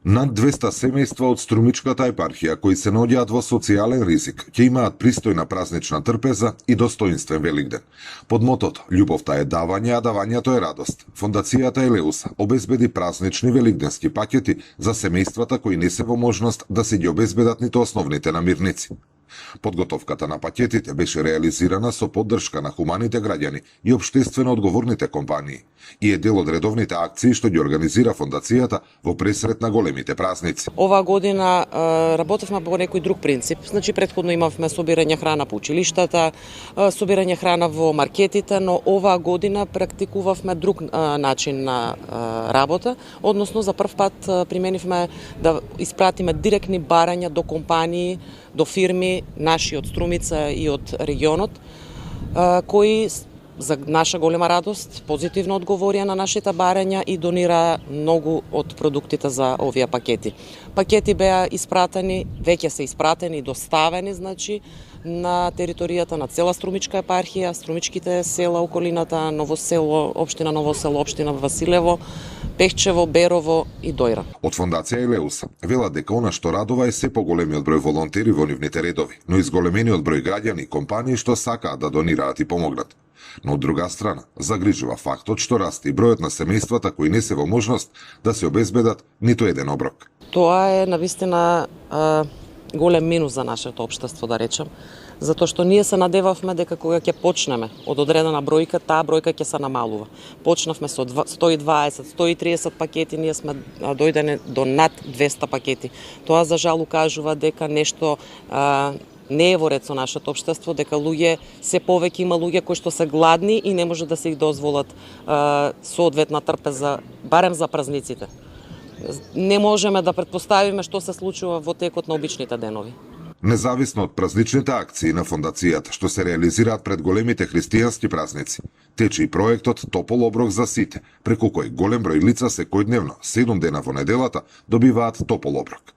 Над 200 семејства од Струмичката епархија кои се наоѓаат во социјален ризик ќе имаат пристојна празнична трпеза и достоинствен Великден. Под мотото "Љубовта е давање, а давањето е радост", Фондацијата Елеуса обезбеди празнични великденски пакети за семејствата кои не се во можност да се ги обезбедат ниту основните намирници. Подготовката на пакетите беше реализирана со поддршка на хуманите граѓани и општествено одговорните компании и е дел од редовните акции што ги организира Фондацијата во пресрет на големите празници. Ова година работевме по некој друг принцип. Значи претходно имавме собирање храна по училиштата, собирање храна во маркетите, но оваа година практикувавме друг начин на работа, односно за прв пат применивме да испратиме директни барања до компании, до фирми наши од Струмица и од регионот, кои за наша голема радост позитивно одговорија на нашите барања и донира многу од продуктите за овие пакети. Пакети беа испратени, веќе се испратени и доставени, значи, на територијата на цела Струмичка епархија, Струмичките села околината, Ново село, општина Ново село, општина Василево, Пехчево, Берово и Дојра. Од Фондација Елеуса велат дека она што радува е се поголемиот број волонтери во нивните редови, но и зголемениот број граѓани и компании што сакаат да донираат и помогнат. Но од друга страна, загрижува фактот што расте и бројот на семејствата кои не се во можност да се обезбедат ниту еден оброк. Тоа е навистина голем минус за нашето општество, да речем, затоа што ние се надевавме дека кога ќе почнеме од одредена бројка, таа бројка ќе се намалува. Почнавме со 120, 130 пакети, ние сме дојдени до над 200 пакети. Тоа за жал укажува дека нешто не е во ред со нашето општество, дека се повеќе има луѓе кои што се гладни и не може да се их дозволат соодветна трпеза, барем за празниците. Не можеме да претпоставиме што се случува во текот на обичните денови. Независно од празничните акции на Фондацијата што се реализираат пред големите христијански празници, тече и проектот Топол оброк за сите, преку кој голем број лица секојдневно, 7 дена во неделата, добиваат топол оброк.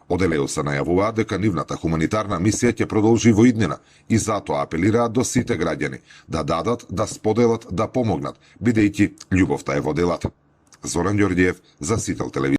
Од Елеуса најавуваат дека нивната хуманитарна мисија ќе продолжи во иднина и затоа апелираат до сите граѓани да дадат, да споделат, да помогнат, бидејќи љубовта е во делата. Зоран Ѓорѓиев за Сител телевизија.